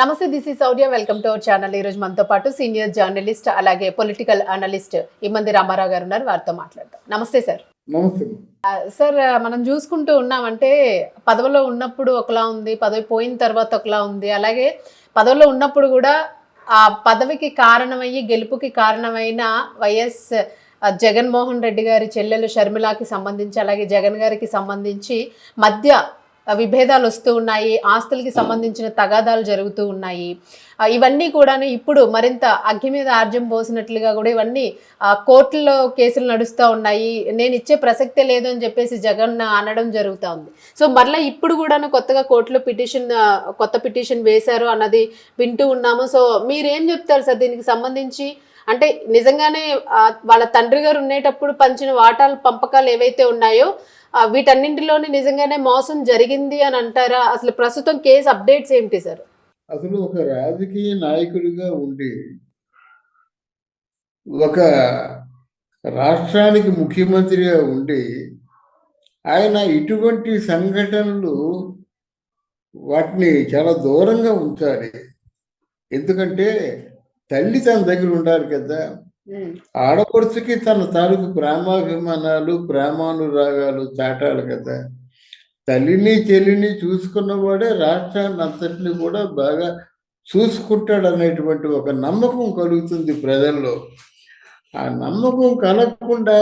నమస్తే, this is Saurya. Welcome to our channel. ఈ రోజు మనతో పాటు సీనియర్ జర్నలిస్ట్ అలాగే పొలిటికల్ అనలిస్ట్ ఇమ్మంది రామారావు గారు ఉన్నారు. వారితో మాట్లాడతాం. నమస్తే సార్. నమస్తే. సార్, మనం చూసుకుంటూ ఉన్నామంటే పదవిలో ఉన్నప్పుడు ఒకలా ఉంది, పదవి పోయిన తర్వాత ఒకలా ఉంది. అలాగే పదవిలో ఉన్నప్పుడు కూడా ఆ పదవికి కారణమయ్యి గెలుపుకి కారణమైన వైఎస్ జగన్మోహన్ రెడ్డి గారి చెల్లెలు షర్మిలాకి సంబంధించి, అలాగే జగన్ గారికి సంబంధించి మధ్య విభేదాలు వస్తూ ఉన్నాయి, ఆస్తులకి సంబంధించిన తగాదాలు జరుగుతూ ఉన్నాయి. ఇవన్నీ కూడా ఇప్పుడు మరింత అగ్గి మీద ఆర్జం పోసినట్లుగా కూడా ఇవన్నీ కోర్టులో కేసులు నడుస్తూ ఉన్నాయి. నేను ఇచ్చే ప్రసక్తే లేదు అని చెప్పేసి జగన్ అనడం జరుగుతూ ఉంది. సో మరలా ఇప్పుడు కూడా కొత్తగా కోర్టులో కొత్త పిటిషన్ వేశారు అన్నది వింటూ ఉన్నాము. సో మీరేం చెప్తారు సార్ దీనికి సంబంధించి? అంటే నిజంగానే వాళ్ళ తండ్రి గారు ఉండేటప్పుడు పంచిన వాటాల పంపకాలు ఏవైతే ఉన్నాయో వీటన్నింటిలోని నిజంగానే మోసం జరిగింది అని అంటారా? అసలు ప్రస్తుతం కేసు అప్డేట్స్ ఏంటి సార్? అసలు ఒక రాజకీయ నాయకుడిగా ఉండి ఒక రాష్ట్రానికి ముఖ్యమంత్రిగా ఉండి ఆయన ఇటువంటి సంఘటనలు వాటిని చాలా దూరంగా ఉంచాలి. ఎందుకంటే తల్లి తన దగ్గర ఉండాలి కదా. ఆడపడుచుకి తన తాలూకు ప్రేమాభిమానాలు ప్రేమానురాగాలు చాటాలి కదా. తల్లిని చెల్లిని చూసుకున్నవాడే రాష్ట్రాన్ని అంతటిని కూడా బాగా చూసుకుంటాడు అనేటువంటి ఒక నమ్మకం కలుగుతుంది ప్రజల్లో. ఆ నమ్మకం కలగకుండా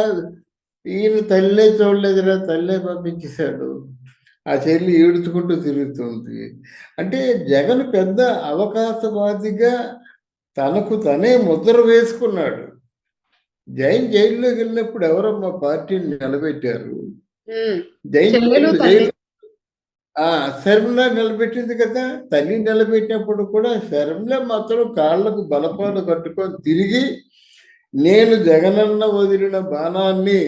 ఈయన తల్లే చూడలేదురా, తల్లే పంపించేశాడు, ఆ చెల్లి ఏడుచుకుంటూ తిరుగుతుంది అంటే జగన్ పెద్ద అవకాశవాదిగా తనకు తనే ముద్ర వేసుకున్నాడు. జైల్లోకి వెళ్ళినప్పుడు ఎవరమ్మా పార్టీని నిలబెట్టారు? శర్మిల నిలబెట్టింది కదా. తల్లి నిలబెట్టినప్పుడు కూడా శర్మిల మాత్రం కాళ్లకు బలపాలు కట్టుకొని తిరిగి నేను జగనన్న వదిలిన బాణాన్ని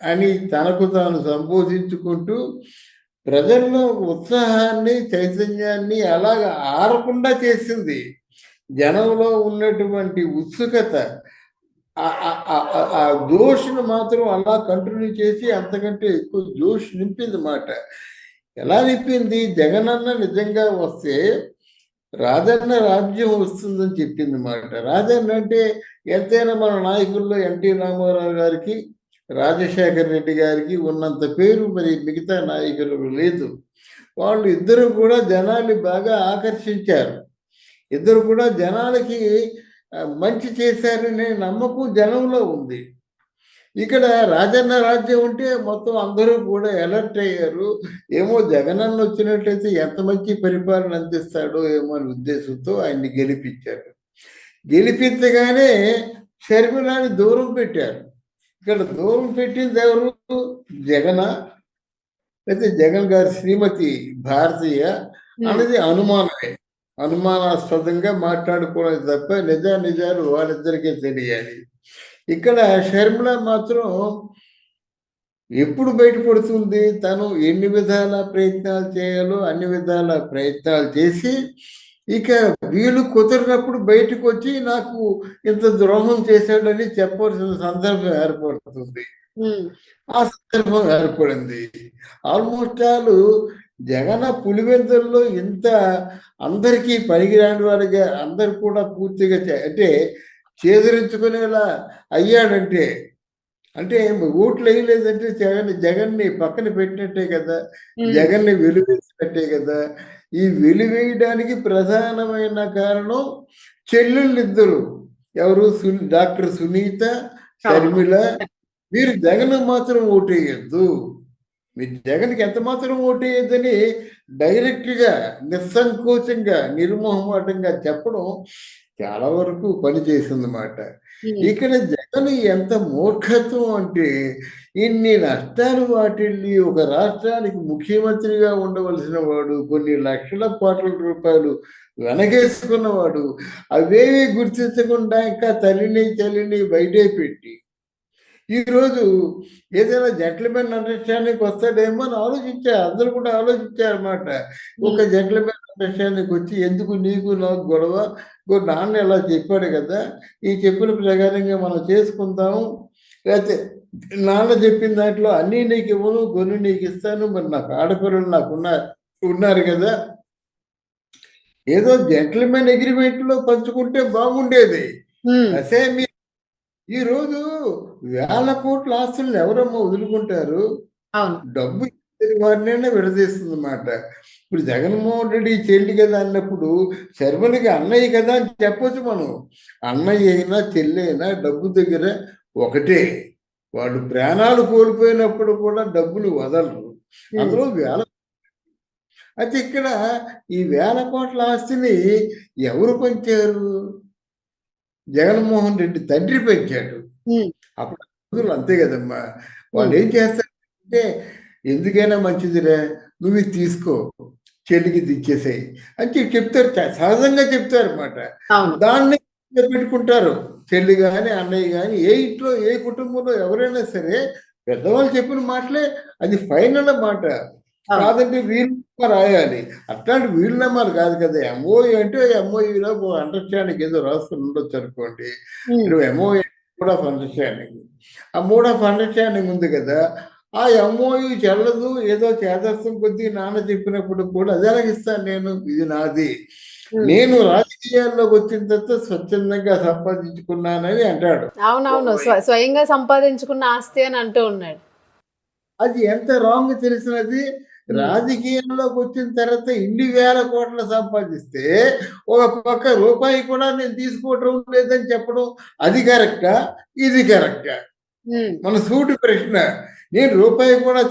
అని తనకు తాను సంబోధించుకుంటూ ప్రజల్లో ఉత్సాహాన్ని చైతన్యాన్ని అలాగ ఆరకుండా చేసింది. జనంలో ఉన్నటువంటి ఉత్సుకత ఆ జోష్ను మాత్రం అలా కంటిన్యూ చేసి అంతకంటే ఎక్కువ జోష్ నింపింది మాట. ఎలా నింపింది? జగనన్న నిజంగా వస్తే రాజన్న రాజ్యం వస్తుందని చెప్పింది మాట. రాజన్న అంటే ఎంతైనా మన నాయకుల్లో ఎన్టీ రామారావు గారికి రాజశేఖర రెడ్డి గారికి ఉన్నంత పేరు మరి మిగతా నాయకులకు లేదు. వాళ్ళు ఇద్దరు కూడా జనాన్ని బాగా ఆకర్షించారు. ఇద్దరు కూడా జనాలకి మంచి చేశారనే నమ్మకం జనంలో ఉంది. ఇక్కడ రాజన్న రాజ్యం ఉంటే మొత్తం అందరూ కూడా అలర్ట్ అయ్యారు. ఏమో జగనన్న వచ్చినట్లయితే ఎంత మంచి పరిపాలన అందిస్తాడో ఏమో అనే ఉద్దేశంతో ఆయన్ని గెలిపించారు. గెలిపించగానే షర్మిలాని దూరం పెట్టారు. ఇక్కడ దూరం పెట్టింది ఎవరు? జగన అయితే జగన్ గారి శ్రీమతి భారతీయ అన్నది అనుమానమే. అనుమానాస్పదంగా మాట్లాడుకోవడం తప్ప నిజాలు వాళ్ళిద్దరికీ తెలియాలి. ఇక్కడ షర్మిల మాత్రం ఎప్పుడు బయటపడుతుంది? తను ఎన్ని విధాల ప్రయత్నాలు చేయాలో అన్ని విధాల ప్రయత్నాలు చేసి ఇక వీళ్ళు కుదిరినప్పుడు బయటకు వచ్చి నాకు ఇంత ద్రోహం చేశాడని చెప్పవలసిన సందర్భం ఏర్పడుతుంది. ఆ సందర్భం ఏర్పడింది. ఆల్మోస్ట్ ఆల్ జగన్ పులివెందుల్లో ఇంత అందరికీ పనికిరాని వారిగా అందరు కూడా పూర్తిగా అంటే చేదరించుకునేలా అయ్యాడంటే అంటే ఓట్లు వేయలేదంటే జగన్ని పక్కన పెట్టినట్టే కదా, జగన్ని వెలువేసినట్టే కదా. ఈ వెలువేయడానికి ప్రధానమైన కారణం చెల్లెళ్ళిద్దరు. ఎవరు? డాక్టర్ సునీత, షర్మిల. మీరు జగన్ మాత్రం ఓటేయద్దు, మీరు జగన్కి ఎంత మాత్రం ఓటేయద్దని డైరెక్ట్గా నిస్సంకోచంగా నిర్మోహమాటంగా చెప్పడం చాలా వరకు పనిచేసిందన్నమాట. ఇక్కడ జగన్ ఎంత మూర్ఖత్వం అంటే ఇన్ని నష్టాలు వాటిల్లి ఒక రాష్ట్రానికి ముఖ్యమంత్రిగా ఉండవలసిన వాడు, కొన్ని లక్షల కోట్ల రూపాయలు వెనకేసుకున్నవాడు, అవేవి గుర్తించకుండా ఇంకా తల్లిని బయటే పెట్టి ఈరోజు ఏదైనా జెంట్లమెన్ అండర్స్టాండింగ్ వస్తాడేమో అని ఆలోచించారు. అందరూ కూడా ఆలోచించారన్నమాట. ఒక జెంట్లమెన్ అండర్స్టాండింగ్ వచ్చి ఎందుకు నీకు నాకు గొడవ, నాన్న ఎలా చెప్పాడు కదా, ఈ చెప్పిన ప్రకారంగా మనం చేసుకుందాము, లేకపోతే నాన్న చెప్పిన దాంట్లో అన్నీ నీకు ఇవ్వను, కొన్ని నీకు ఇస్తాను, మరి నాకు ఆడపిల్లలు ఉన్నారు కదా, ఏదో జెంటిల్మెన్ అగ్రిమెంట్ లో పంచుకుంటే బాగుండేది. ఉమ్, అసే ఈ రోజు వేల కోట్ల ఆస్తులను ఎవరమ్మా వదులుకుంటారు? అవును. డబ్బు ఇచ్చిన వారినైనా విడదీస్తుంది అన్నమాట. ఇప్పుడు జగన్మోహన్ రెడ్డి చెల్లి కదా అన్నప్పుడు శర్మలకి అన్నయ్య కదా అని చెప్పొచ్చు మనం. అన్నయ్య అయినా చెల్లి అయినా డబ్బు దగ్గర ఒకటే. వాళ్ళు ప్రాణాలు కోల్పోయినప్పుడు కూడా డబ్బులు వదలరు. ఉమ్, అందులో అయితే ఇక్కడ ఈ వేల కోట్ల ఆస్తిని ఎవరు పంచారు? జగన్మోహన్ రెడ్డి తండ్రి పెంచాడు. ఉమ్, అప్పుడు రోజులు అంతే కదమ్మా. వాళ్ళు ఉమ్, ఏం చేస్తారంటే, ఎందుకైనా మంచిదిరా, నువ్వు ఇది తీసుకో, చెల్లికి ఇది ఇచ్చేసేయి అని చెప్తారు. సహజంగా చెప్తారు అన్నమాట. అవును. దాన్ని పెట్టుకుంటారు. చెల్లి కానీ అన్నయ్య కానీ ఏ ఇంట్లో ఏ కుటుంబంలో ఎవరైనా సరే పెద్దవాళ్ళు చెప్పిన మాటలే అది ఫైనల్ మాట. అవును. కాదంటే వీలునామా రాయాలి. అట్లాంటి వీలునామాలు కాదు కదా. ఎంఓయూ అంటే ఎంఓయూలో అండర్స్టాండింగ్ ఏదో రాసుకుని ఉండొచ్చు అనుకోండి. ఉమ్, ఇప్పుడు ఎంఓయూ మోడ్ ఆఫ్ అండర్స్టాండింగ్. ఆ మోడ్ ఆఫ్ అండర్స్టాండింగ్ ఉంది కదా. ఆ ఎంఓయూ చెల్లదు, ఏదో చేదస్తం కొద్దీ నాన్న చెప్పినప్పుడు కూడా అదే ఇస్తాను నేను, ఇది నాది, ఉమ్. నేను రాజకీయాల్లోకి వచ్చిన తర్వాత స్వచ్ఛందంగా సంపాదించుకున్నానని అంటాడు. అవునవును. స్వయంగా సంపాదించుకున్న ఆస్తి అని అంటూ ఉన్నాడు. అది ఎంత రాంగ్ తెలిసినది. ఉమ్, రాజకీయంలోకి వచ్చిన తర్వాత ఇన్ని వేల కోట్లు సంపాదిస్తే ఒక పక్క రూపాయి కూడా నేను తీసుకోవటం లేదని చెప్పడం, అది కరెక్టా? ఇది కరెక్టా? ఉమ్, మన సూటి ప్రశ్న. నేను రూపాయి కూడా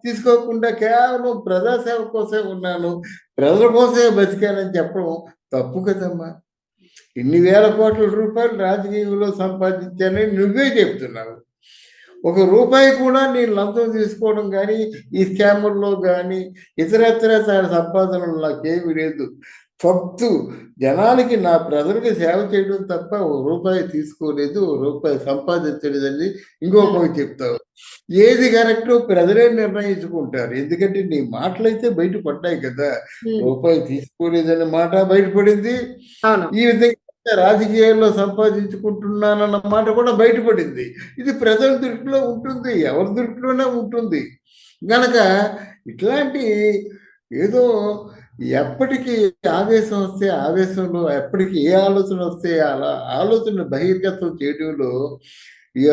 తీసుకోకుండా కేవలం ప్రజాసేవ కోసమే ఉన్నాను, ప్రజల కోసమే బతికానని చెప్పడం తప్పు కదమ్మా. ఇన్ని వేల కోట్ల రూపాయలు రాజకీయంలో సంపాదించానని నువ్వే చెప్తున్నావు. ఒక రూపాయి కూడా నేను లంచం తీసుకోవడం కానీ, ఈ స్కాముల్లో కానీ, ఇతరత్ర సంపాదనలు నాకేమీ లేదు. ఫక్తు జనాలకి, నా ప్రజలకి సేవ చేయడం తప్ప ఓ రూపాయి తీసుకోలేదు, ఓ రూపాయి సంపాదించలేదని ఇంకొక చెప్తావు. ఏది కరెక్టో ప్రజలే నిర్ణయించుకుంటారు. ఎందుకంటే నీ మాటలైతే బయటపడ్డాయి కదా. ఉమ్, రూపాయి తీసుకోలేదనే మాట బయటపడింది. అవును. ఈ విధంగా రాజకీయాల్లో సంపాదించుకుంటున్నానన్న మాట కూడా బయటపడింది. ఇది ప్రజల దృష్టిలో ఉంటుంది, ఎవరి దృష్టిలోనే ఉంటుంది. గనక ఇట్లాంటి ఏదో ఎప్పటికీ ఆవేశం వస్తే ఆవేశంలో, ఎప్పటికి ఏ ఆలోచన వస్తే అలా ఆలోచన బహిర్గతం చేయడంలో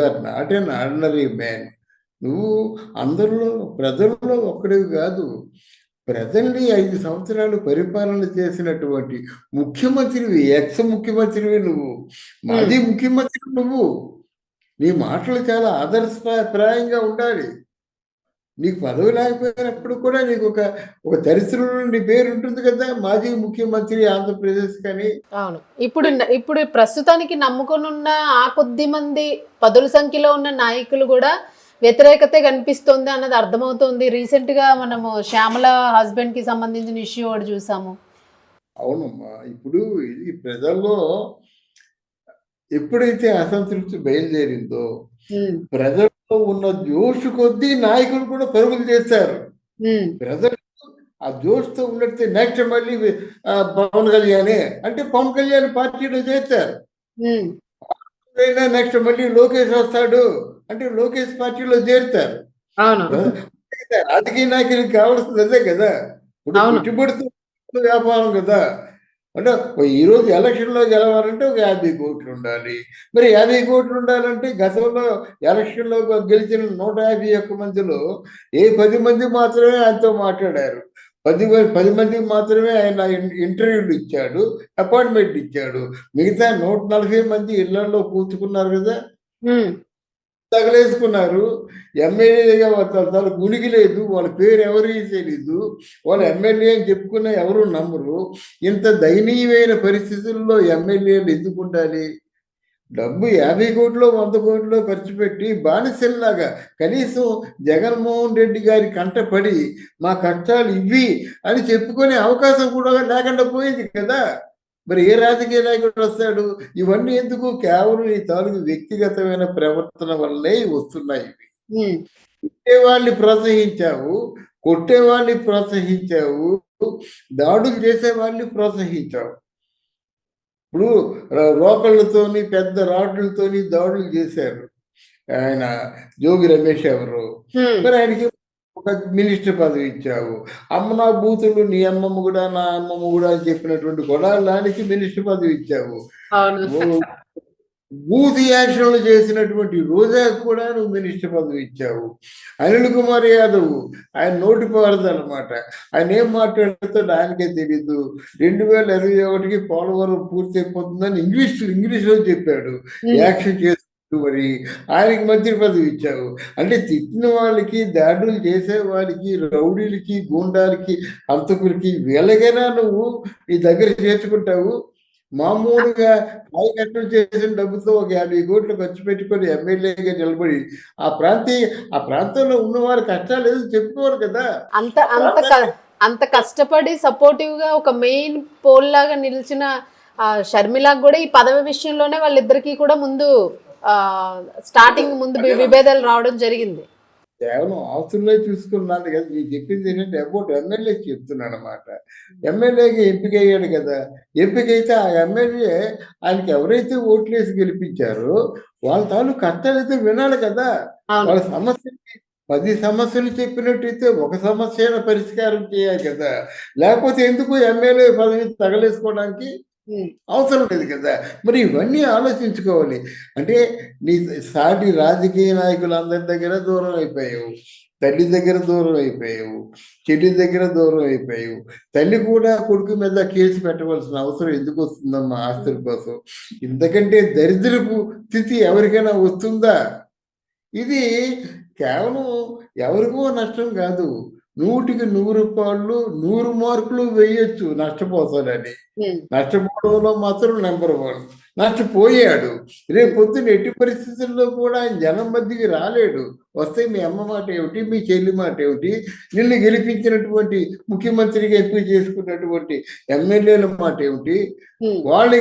are not an ordinary man. నువ్వు అందరిలో ప్రజల్లో ఒక్కడివి కాదు. ప్రజల్ని 5 సంవత్సరాలు పరిపాలన చేసినటువంటి ముఖ్యమంత్రివి, ఎక్స్ ముఖ్యమంత్రివి నువ్వు. మాజీ ముఖ్యమంత్రి నువ్వు. నీ మాటలు చాలా ఆదర్శప్రాయంగా ఉండాలి. నీకు పదవి లేకపోయినప్పుడు కూడా నీకు ఒక చరిత్రలో నీ పేరు ఉంటుంది కదా, మాజీ ముఖ్యమంత్రి ఆంధ్రప్రదేశ్ కానీ. అవును. ఇప్పుడు ఇప్పుడు ప్రస్తుతానికి నమ్ముకొనున్న ఆ కొద్ది మంది పదుల సంఖ్యలో ఉన్న నాయకులు కూడా వ్యతిరేకతే కనిపిస్తుంది అన్నది అర్థమవుతుంది. రీసెంట్ గా మనము శ్యామల హస్బెండ్ కి సంబంధించిన ఇష్యూ ఒకటి చూసాము. అవునమ్మా. ఇప్పుడు ఇది ప్రజల్లో ఎప్పుడైతే అసంతృప్తి బయలుదేరిందో, ఉమ్, ప్రజల్లో ఉన్న జోషు కొద్దీ నాయకులు కూడా పరుగులు చేస్తారు. ఉమ్, ప్రజలు ఆ జోష్తో ఉన్నట్టు నెక్స్ట్ మళ్ళీ పవన్ కళ్యాణే అంటే పవన్ కళ్యాణ్ పార్టీలో చేస్తారు. ఉమ్, నెక్స్ట్ మళ్ళీ లోకేష్ వస్తాడు అంటే లోకేష్ పార్టీలో చేరుతారు. అవును. రాజకీయ నాయకులకు కావాల్సింది అదే కదా. ఇప్పుడు అవును. పెట్టుబడితో వ్యాపారం కదా. అంటే ఈ రోజు ఎలక్షన్లో గెలవాలంటే ఒక 50 కోట్లు ఉండాలి. మరి 50 కోట్లు ఉండాలంటే గతంలో ఎలక్షన్లో గెలిచిన 151 మందిలో 10 మంది మాత్రమే ఆయనతో మాట్లాడారు. 10 మందికి మాత్రమే ఆయన ఇంటర్వ్యూలు ఇచ్చాడు, అపాయింట్మెంట్ ఇచ్చాడు. మిగతా 140 మంది ఇళ్లలో కూర్చుకున్నారు కదా, ఉమ్, తగలేసుకున్నారు. ఎమ్మెల్యేగా వాళ్ళకి ఉనికి లేదు, వాళ్ళ పేరు ఎవరికి తెలీదు, వాళ్ళు ఎమ్మెల్యే అని చెప్పుకున్న ఎవరు నమ్మరు. ఇంత దయనీయమైన పరిస్థితుల్లో ఎమ్మెల్యేలు ఎందుకు ఉండాలి? డబ్బు 50 కోట్లు 100 కోట్లు ఖర్చు పెట్టి బానిసల్లాగా కనీసం జగన్మోహన్ రెడ్డి గారి కంటపడి మా కష్టాలు ఇవి అని చెప్పుకునే అవకాశం కూడా లేకుండా పోయింది కదా. మరి ఏ రాజకీయ నాయకుడు వస్తాడు? ఇవన్నీ ఎందుకు? కేవలం ఈ తాలూకు వ్యక్తిగతమైన ప్రవర్తన వల్లే వస్తున్నాయి ఇవి. ఉమ్, కొట్టేవాళ్ళని ప్రోత్సహించావు, కొట్టేవాళ్ళని ప్రోత్సహించావు, దాడులు చేసే వాళ్ళని ప్రోత్సహించావు. ఇప్పుడు రోకళ్ళతోని పెద్ద రాడ్లతోని దాడులు చేశారు. ఆయన జోగి రమేష్ ఎవరు, ఉమ్, మరి ఆయనకి ఒక మినిస్టర్ పదవి ఇచ్చావు. అమ్మ నా బూతులు నీ అమ్మమ్మ కూడా నా అమ్మమ్మ కూడా అని చెప్పినటువంటి గొడవలానికి మినిస్టర్ పదవి ఇచ్చావు. అవును. బూత్ యాక్షన్లు చేసినటువంటి రోజా కూడా నువ్వు మినిస్టర్ పదవి ఇచ్చావు. అనిల్ కుమార్ యాదవ్ ఆయన నోటి పారదనమాట. ఆయన ఏం మాట్లాడుతాడో ఆయనకే తెలీదు. 2021కి పోలవరం పూర్తి అయిపోతుందని ఇంగ్లీష్లో చెప్పాడు. యాక్షన్ చేస్తూ మరి ఆయనకి మంత్రి పదవి ఇచ్చావు. అంటే తిట్టిన వాళ్ళకి, దాడులు చేసే వాళ్ళకి, రౌడీలకి, గూండాలకి, హంతకులకి వీళ్ళకైనా నువ్వు నీ దగ్గర చేర్చుకుంటావు. మామూలుగా నాయకత్వం చేసిన డబ్బుతో ఒక 50 కోట్లు ఖర్చు పెట్టుకొని ఎమ్మెల్యేగా నిలబడి ఆ ప్రాంతంలో ఉన్నవారి కష్టాలు ఏదో చెప్పుకోరు కదా. అంత అంత అంత కష్టపడి సపోర్టివ్ గా ఒక మెయిన్ పోల్ లాగా నిలిచిన షర్మిలకు కూడా ఈ పదవి విషయంలోనే వాళ్ళిద్దరికి కూడా ముందు స్టార్టింగ్ ముందు విభేదాలు రావడం జరిగింది. కేవలం ఆస్తుల్లో చూసుకున్నాను కదా. మీరు చెప్పింది ఏంటంటే అబౌట్ ఎమ్మెల్యే చెప్తున్నాను అనమాట. ఎమ్మెల్యేగా ఎంపిక అయ్యాడు కదా. ఎంపికైతే ఆ ఎమ్మెల్యే ఆయనకి ఎవరైతే ఓట్లేసి గెలిపించారో వాళ్ళ తాలూకు కష్టాలైతే వినాలి కదా. వాళ్ళ సమస్యకి 10 సమస్యలు చెప్పినట్టయితే ఒక సమస్య పరిష్కారం చేయాలి కదా. లేకపోతే ఎందుకు ఎమ్మెల్యే పదవి తగలేసుకోవడానికి అవసరం లేదు కదా. మరి ఇవన్నీ ఆలోచించుకోవాలి. అంటే నీ సాటి రాజకీయ నాయకులందరి దగ్గర దూరం అయిపోయావు. తల్లి దగ్గర దూరం అయిపోయావు. చెల్లి దగ్గర దూరం అయిపోయావు. తల్లి కూడా కొడుకు మీద కేసు పెట్టవలసిన అవసరం ఎందుకు వస్తుందమ్మా ఆస్తుల కోసం? ఇంతకంటే దరిద్రపు స్థితి ఎవరికైనా వస్తుందా? ఇది కేవలం ఎవరికో నష్టం కాదు. 100కి 100 మార్కులు వేయొచ్చు నష్టపోతాడని. నష్టపోవడంలో మాత్రం నెంబర్ 1. నష్టపోయాడు. రేపు పొద్దున్న ఎట్టి పరిస్థితుల్లో కూడా ఆయన జనం మధ్యకి రాలేడు. వస్తే మీ అమ్మ మాట ఏమిటి, మీ చెల్లి మాట ఏమిటి, నిన్ను గెలిపించినటువంటి ముఖ్యమంత్రిగా ఎంపిక చేసుకున్నటువంటి ఎమ్మెల్యేల మాట ఏమిటి, వాళ్ళు